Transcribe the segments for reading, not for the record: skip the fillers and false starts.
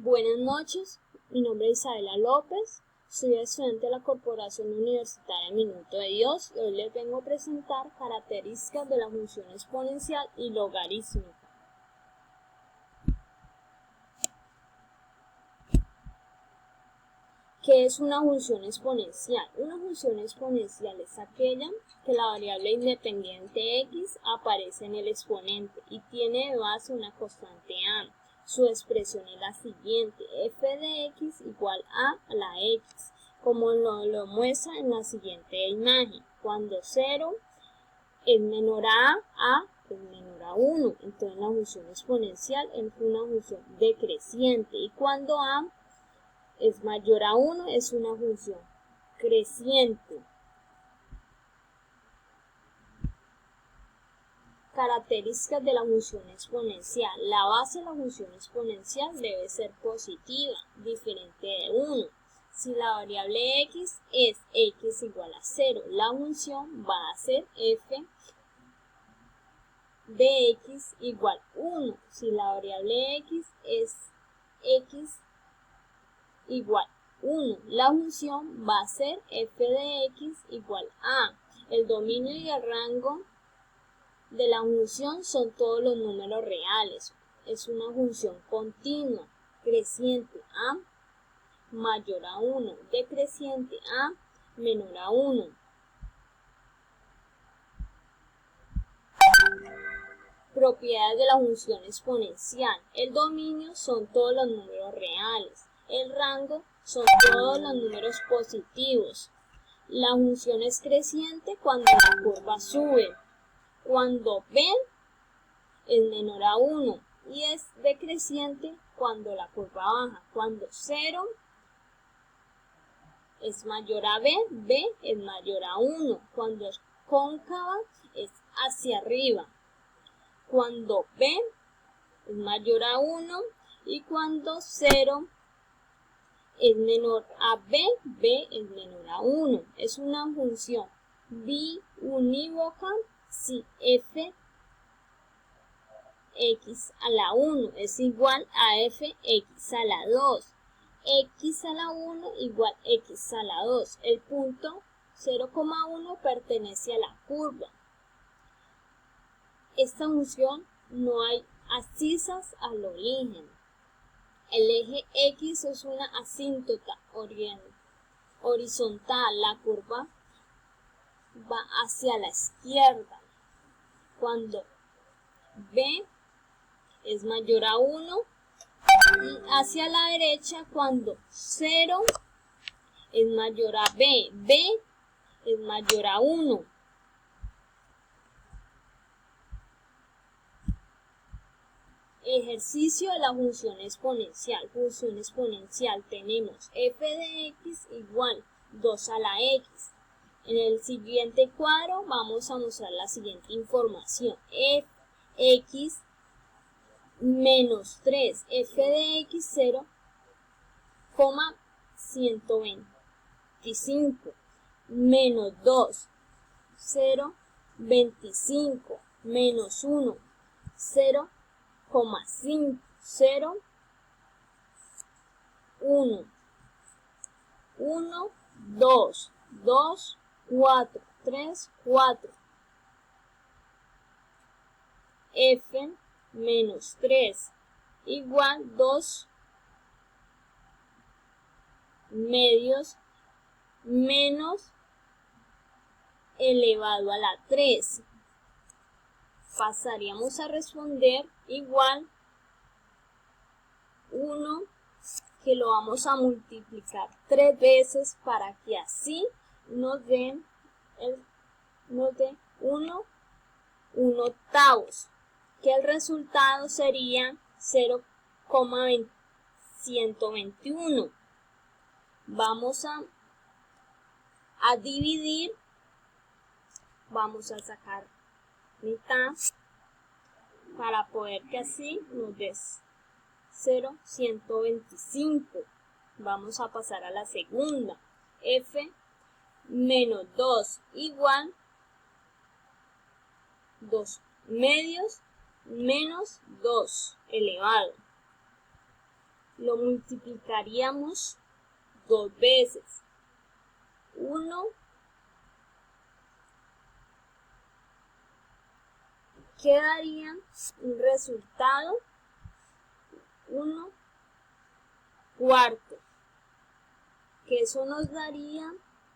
Buenas noches, mi nombre es Isabela López, soy estudiante de la Corporación Universitaria Minuto de Dios y hoy les vengo a presentar características de la función exponencial y logarítmica. ¿Qué es una función exponencial? Una función exponencial es aquella que la variable independiente x aparece en el exponente y tiene de base una constante a. Su expresión es la siguiente: f de x igual a la x, como lo muestra en la siguiente imagen. Cuando 0 es menor a es menor a 1. Entonces la función exponencial es una función decreciente, y cuando a es mayor a 1 es una función creciente. Características de la función exponencial. La base de la función exponencial debe ser positiva, diferente de 1. Si la variable x es x igual a 0, la función va a ser f de x igual a 1. Si la variable x es x igual a 1, la función va a ser f de x igual a. El dominio y el rango de la función son todos los números reales. Es una función continua, creciente a mayor a 1, decreciente a menor a 1. Propiedades de la función exponencial. El dominio son todos los números reales. El rango son todos los números positivos. La función es creciente cuando la curva sube. Cuando b es menor a 1 y es decreciente cuando la curva baja. Cuando 0 es mayor a b, b es mayor a 1. Cuando es cóncava es hacia arriba. Cuando b es mayor a 1 y cuando 0 es menor a b, b es menor a 1. Es una función biunívoca si f x a la 1 es igual a f x a la 2. X a la 1 igual x a la 2. El punto 0,1 pertenece a la curva. Esta función no hay abscisas al origen. El eje x es una asíntota horizontal. La curva va hacia la izquierda. Cuando b es mayor a 1 y hacia la derecha cuando 0 es mayor a b, b es mayor a 1. Ejercicio de la función exponencial. Función exponencial tenemos f de x igual 2 a la x. En el siguiente cuadro vamos a mostrar la siguiente información. X menos 3, f de x 0, 125, menos 2, 0, 25, menos 1, 0, 5, 0, 1, 1, 2, 2, 4, 3, 4. F menos 3 igual 2 medios menos elevado a la 3. Pasaríamos a responder igual 1, que lo vamos a multiplicar 3 veces para que así nos dé 1 octavos, que el resultado sería 0,121. Vamos a dividir, vamos a sacar mitad para poder que así nos dé 0,125. Vamos a pasar a la segunda. F menos 2 igual 2 medios menos 2 elevado. lo multiplicaríamos 2 veces. 1 quedaría un resultado 1 cuarto, que eso nos daría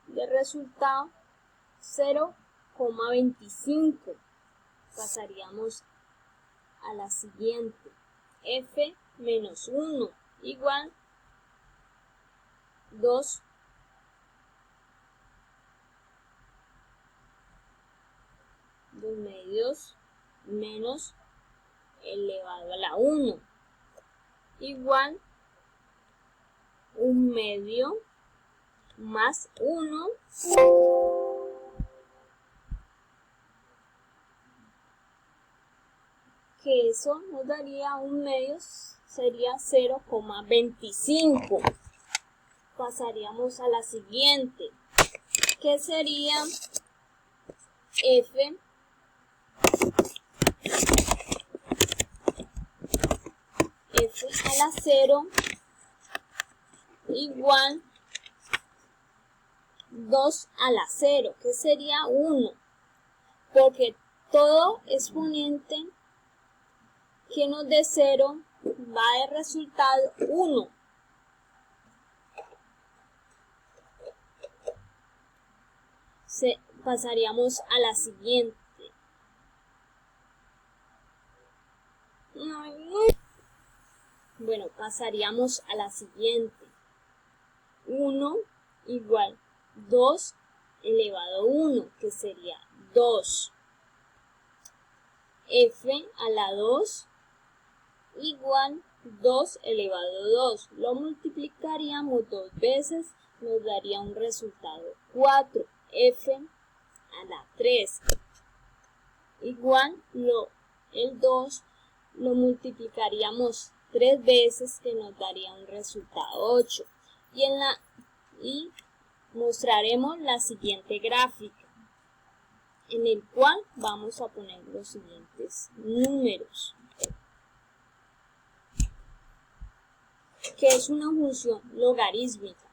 de resultado 0,25. Pasaríamos a la siguiente. F menos 1 igual 2 medios menos elevado a la 1 igual 1 medio más 1 que eso nos daría 1 medio, sería 0,25. Pasaríamos a la siguiente, que sería F a la 0 igual 2 a la 0, que sería 1, porque todo exponente que nos dé 0 va a dar resultado 1. Pasaríamos a la siguiente. Bueno, pasaríamos a la siguiente. 1 igual 2 elevado a 1, que sería 2. F a la 2 igual 2 elevado a 2. Lo multiplicaríamos 2 veces, nos daría un resultado 4. F a la 3 igual el 2 lo multiplicaríamos 3 veces, que nos daría un resultado 8. Y mostraremos la siguiente gráfica, en el cual vamos a poner los siguientes números. ¿Qué es una función logarítmica?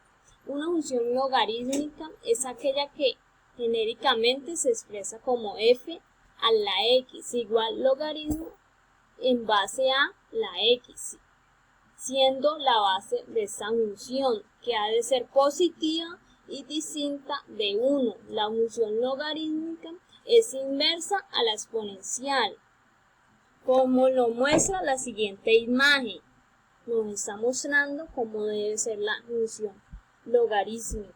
Una función logarítmica es aquella que genéricamente se expresa como f a la x igual logaritmo en base a la x, siendo la base de esta función que ha de ser positiva y distinta de 1. La función logarítmica es inversa a la exponencial, como lo muestra la siguiente imagen. Nos está mostrando cómo debe ser la función logarítmica.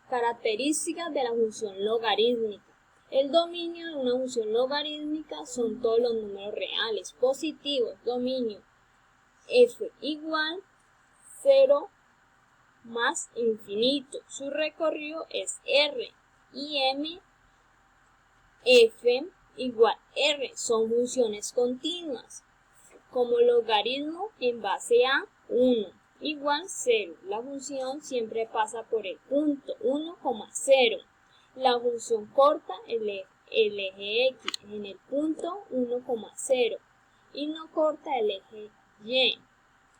Características de la función logarítmica. El dominio de una función logarítmica son todos los números reales, positivos. Dominio f igual 0 más infinito. Su recorrido es r y m. F igual r son funciones continuas, como logaritmo en base a 1 igual 0. La función siempre pasa por el punto 1,0. La función corta el eje x en el punto 1,0 y no corta el eje y.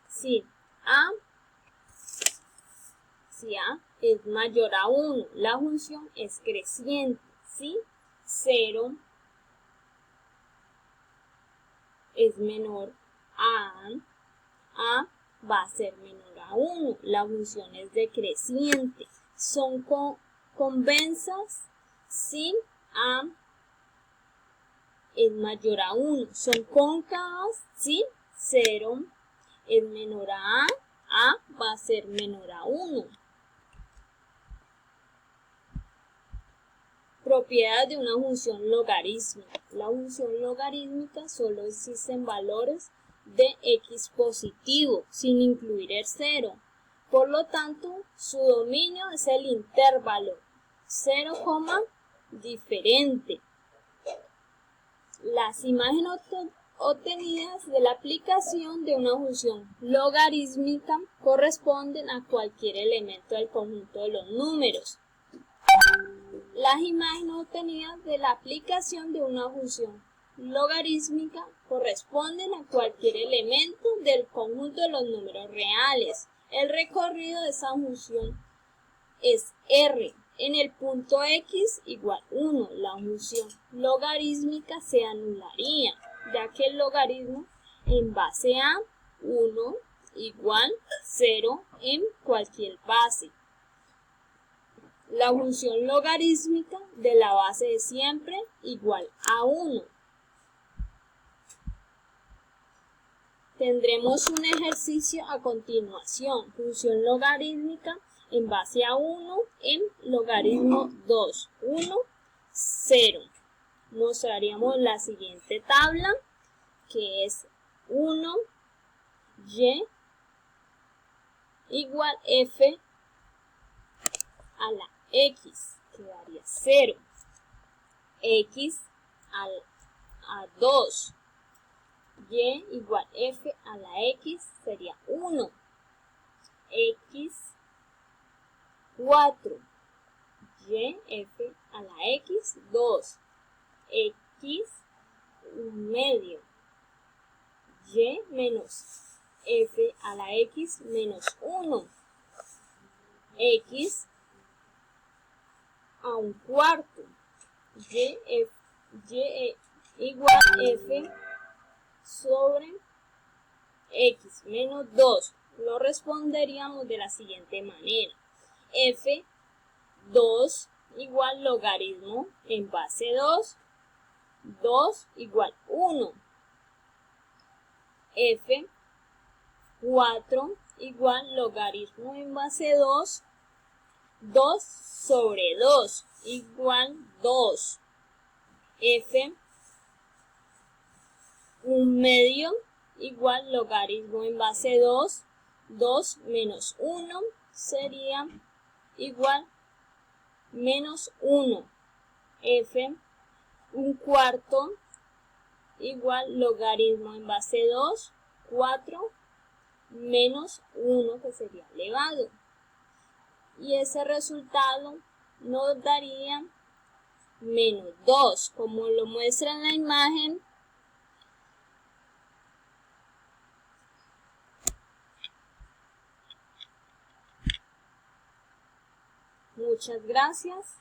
Si A es mayor a 1, la función es creciente. Si 0 es menor a va a ser menor a 1. La función es decreciente. Son convexas si A es mayor a 1. Son cóncavas si 0 es menor a va a ser menor a 1. Propiedades de una función logarítmica. La función logarítmica solo existen valores de x positivo, sin incluir el 0. Por lo tanto, su dominio es el intervalo 0, diferente. Las imágenes obtenidas de la aplicación de una función logarítmica corresponden a cualquier elemento del conjunto de los números. Las imágenes obtenidas de la aplicación de una función logarítmica corresponden a cualquier elemento del conjunto de los números reales. El recorrido de esa función es r. En el punto x igual 1, la función logarítmica se anularía, ya que el logaritmo en base a 1 igual 0 en cualquier base. La función logarítmica de la base de siempre igual a 1. Tendremos un ejercicio a continuación. Función logarítmica en base a 1 en logaritmo 2. 1, 0. Mostraríamos la siguiente tabla, que es 1, y igual f a la x, que daría 0. X a 2. Y igual f a la x sería 1. X 4. Y f a la x 2. X 1/2. Y menos f a la x menos 1. X a 1/4. Y igual f sobre x menos 2. Lo responderíamos de la siguiente manera. F 2 igual logaritmo en base 2. 2 igual 1. F 4 igual logaritmo en base 2. 2 sobre 2 igual 2. F 1/2 igual logaritmo en base 2. 2 menos 1 sería igual menos 1. F 1/4 igual logaritmo en base 2. 4 menos 1, que sería elevado. Y ese resultado nos daría menos 2, como lo muestra en la imagen. Muchas gracias.